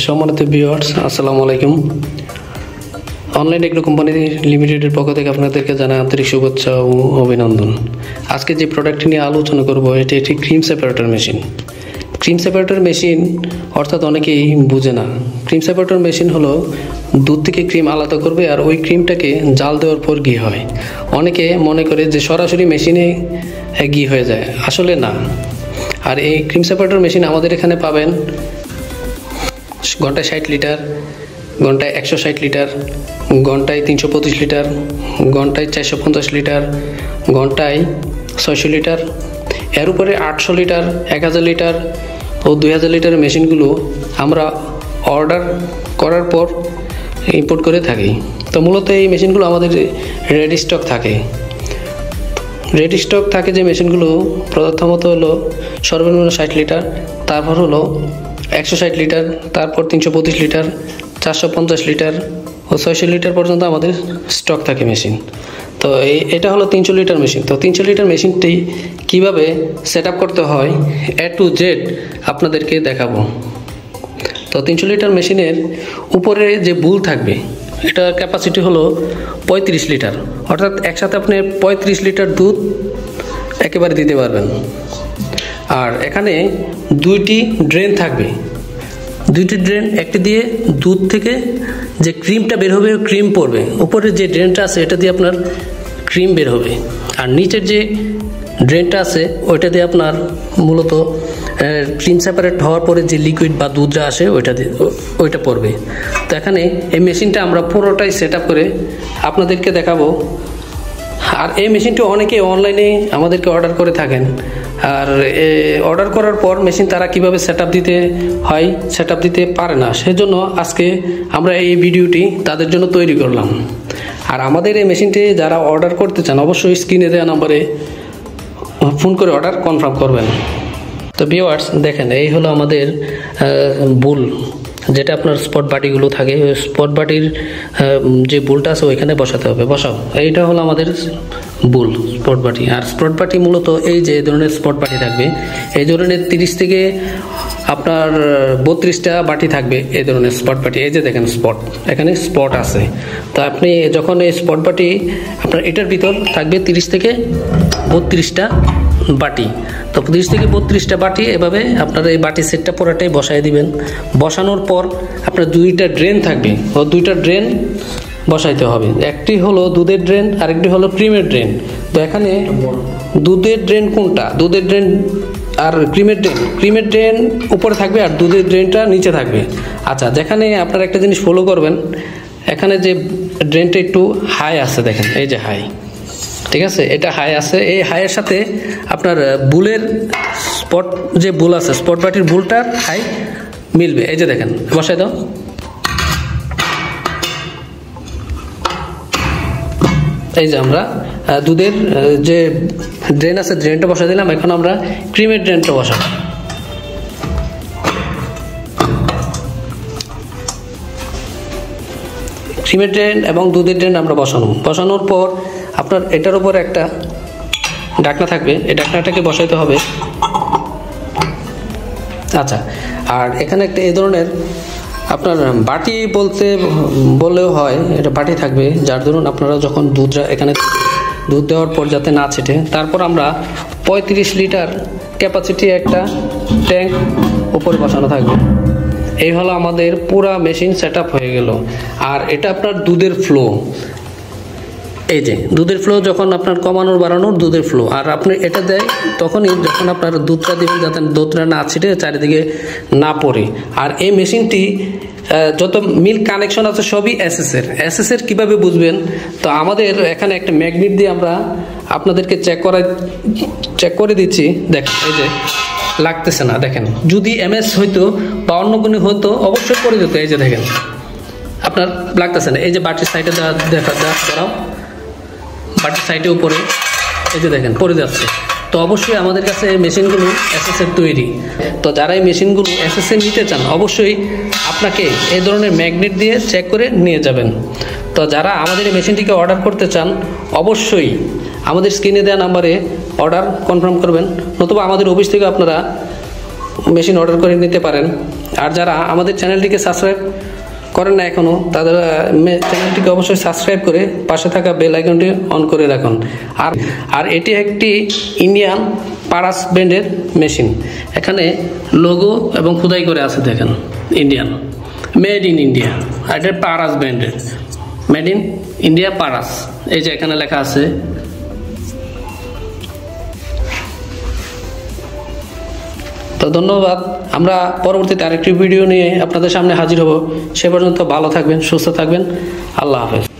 সম্মানিত ভিউয়ার্স, আসসালামু আলাইকুম। অনলাইন এগ্রো কোম্পানি লিমিটেডের পক্ষ থেকে আপনাদেরকে জানাই আন্তরিক শুভেচ্ছা ও অভিনন্দন। আজকে যে প্রোডাক্টটি নিয়ে আলোচনা করব এটি একটি cream separator machine. Cream separator machine অর্থাৎ অনেকেই বুঝে না। ক্রিম সেপারেটর মেশিন হলো দুধ থেকে ক্রিম আলাদা করবে আর ওই ক্রিমটাকে জাল দেওয়ার পর ঘি হয়। অনেকে মনে করে যে সরাসরি মেশিনে ঘি হয়ে যায়, আসলে না। আর এই ক্রিম সেপারেটর মেশিন আমাদের এখানে পাবেন ঘন্টায় 60 লিটার, ঘন্টায় 160 লিটার, ঘন্টায় 325 লিটার, ঘন্টায় 450 লিটার, ঘন্টায় 600 লিটার, এর উপরে 800 লিটার, 1000 লিটার ও 2000 লিটারের মেশিনগুলো আমরা অর্ডার করার পর ইম্পোর্ট করে থাকি। তো মূলত এই মেশিনগুলো আমাদের রেডি স্টক থাকে। রেডি স্টক থাকে যে মেশিনগুলো প্রথমত হলো সর্বনিম্ন 60 লিটার, তারপর হলো 160 লিটার, তারপর 325 লিটার, 450 লিটার ও 600 লিটার পর্যন্ত আমাদের স্টক থাকে মেশিন। তো এটা হলো 300 লিটার মেশিন। তো 300 লিটার মেশিনটি কিভাবে সেট আপ করতে হয় A to Z আপনাদেরকে দেখাবো। তো 300 লিটার মেশিনের উপরে যে বুল থাকবে এটার ক্যাপাসিটি হলো 35 লিটার, অর্থাৎ একসাথে আপনি 35 লিটার দুধ একেবারে দিতে পারবেন। আর এখানে দুইটি ড্রেন থাকবে, দুইটি ড্রেন, একটি দিয়ে দুধ থেকে যে ক্রিমটা বের হবে ক্রিম পড়বে, উপরে যে ড্রেনটা আছে এটা দিয়ে আপনার ক্রিম বের হবে, আর নিচের যে ড্রেনটা আছে ওইটা দিয়ে আপনার মূলত ক্রিম সেপারেট হওয়ার পরে যে লিকুইড বা দুধটা আসে ওইটা পড়বে। তো এখানে এই মেশিনটা আমরা পুরোটাই সেট আপ করে আপনাদেরকে দেখাবো। আর এই মেশিনটি অনেকে অনলাইনে আমাদেরকে অর্ডার করে থাকেন, আর অর্ডার করার পর মেশিন তারা কিভাবে সেট আপ দিতে হয় সেট আপ দিতে পারে না, সেজন্য আজকে আমরা এই ভিডিওটি তাদের জন্য তৈরি করলাম। আর আমাদের এই মেশিনটি যারা অর্ডার করতে চান অবশ্যই স্ক্রিনে দেওয়া নম্বরে ফোন করে অর্ডার কনফার্ম করবেন। তো ভিউয়ার্স দেখেন, এই হলো আমাদের বুল, যেটা আপনার স্পট বাটিগুলো থাকে, ওই স্পট বাটির যে বুলটা আছে ওইখানে বসাতে হবে। বসাও, এইটা হলো আমাদের বুল স্পট বাটি। আর স্পট বাটি মূলত এই যে ধরনের স্পট বাটি থাকবে, এই ধরনের 30 থেকে আপনার 32টা বাটি থাকবে এই ধরনের স্পট বাটি। এই যে দেখেন স্পট, এখানে স্পট আছে। তো আপনি যখন এই স্পট বাটি আপনার এটার ভিতর থাকবে 30 থেকে 32টা বাটি। তো 30 থেকে 32টা বাটি এভাবে আপনার এই বাটি সেটটা পুরোটাই বসাই দিবেন। বসানোর পর আপনার দুইটা ড্রেন থাকবে, ও দুইটা ড্রেন বসাইতে হবে। একটি হলো দুধের ড্রেন, আরেকটি হলো ক্রিমের ড্রেন। তো এখানে দুধের ড্রেন কোনটা? দুধের ড্রেন আর ক্রিমের ড্রেন, ক্রিমের ড্রেন উপরে থাকবে আর দুধের ড্রেনটা নিচে থাকবে। আচ্ছা, যেখানে আপনারা একটা জিনিস ফলো করবেন, এখানে যে ড্রেনটা একটু হাই আছে, দেখেন এই যে হাই, ঠিক আছে, এটা হাই আছে। এই হাইয়ের সাথে আপনার বুলের স্পট যে বুল আছে, স্পট বাটির বুলটার হাই মিলবে। এই যে দেখেন, বসাই দাও। এই যে আমরা দুধের যে ড্রেন আছে ড্রেনটা বসাই দিলাম। এখন আমরা ক্রিমের ড্রেনটা বসাবো। ক্রিমের ড্রেন এবং দুধের ড্রেন আমরা বসানোর পর আপনার এটার উপর একটা ঢাকনা থাকবে, এই ঢাকনাটাকে বসাইতে হবে। আচ্ছা, আর এখানে একটা এই ধরনের আপনার বাটি বললেও হয়, এটা বাটি থাকবে, যার ধরুন আপনারা যখন এখানে দুধ দেওয়ার পর যাতে না ছেটে। তারপর আমরা 35 লিটার ক্যাপাসিটি একটা ট্যাঙ্ক উপরে বসানো থাকবে। এই হলো আমাদের পুরা মেশিন সেট আপ হয়ে গেল। আর এটা আপনার দুধের ফ্লো, এই যে দুধের ফ্লো যখন আপনার কমানোর বাড়ানোর দুধের ফ্লো। আর আপনি এটা দেয় তখনই যখন আপনার দুধটা দিবেন যাতে দুধটা না ছিটে চারিদিকে না পড়ে। আর এই মেশিনটি যত মিল্ক কানেকশন আছে সবই এসএস এর কিভাবে বুঝবেন? তো আমাদের এখানে একটা ম্যাগনেট দিয়ে আমরা আপনাদেরকে চেক করে দিচ্ছি। দেখেন এই যে লাগতেছে না, দেখেন যদি এমএস হইতো বা অন্য কোনো হতো অবশ্যই করে দিত। এই যে দেখেন আপনার লাগতেছে না, এই যে বাটির সাইডে দাঁড়াও, বাটির সাইডে উপরে এই যে দেখেন পড়ে যাচ্ছে। তো অবশ্যই আমাদের কাছে এই মেশিনগুলো এসএস এর তৈরি। তো যারা এই মেশিনগুলো এসএস এর নিতে চান অবশ্যই আপনাকে এই ধরনের ম্যাগনেট দিয়ে চেক করে নিয়ে যাবেন। তো যারা আমাদের এই মেশিনটিকে অর্ডার করতে চান অবশ্যই আমাদের স্ক্রিনে দেওয়া নাম্বারে অর্ডার কনফার্ম করবেন, নতুবা আমাদের অফিস থেকে আপনারা মেশিন অর্ডার করে নিতে পারেন। আর যারা আমাদের চ্যানেলটিকে সাবস্ক্রাইব করেন না এখনও, তাদের চ্যানেলটিকে অবশ্যই সাবস্ক্রাইব করে পাশে থাকা বেল আইকনটি অন করে রাখুন। আর এটি একটি ইন্ডিয়ান পারাস ব্র্যান্ডের মেশিন। এখানে লোগো এবং খোদাই করে আছে, দেখেন ইন্ডিয়ান, মেড ইন ইন্ডিয়া। আর এটা পারাস ব্র্যান্ডের, মেড ইন ইন্ডিয়া পারাস, এই যে এখানে লেখা আছে। তো ধন্যবাদ। আমরা পরবর্তীতে আরেকটি ভিডিও নিয়ে আপনাদের সামনে হাজির হব। সে পর্যন্ত ভালো থাকবেন, সুস্থ থাকবেন। আল্লাহ হাফেজ।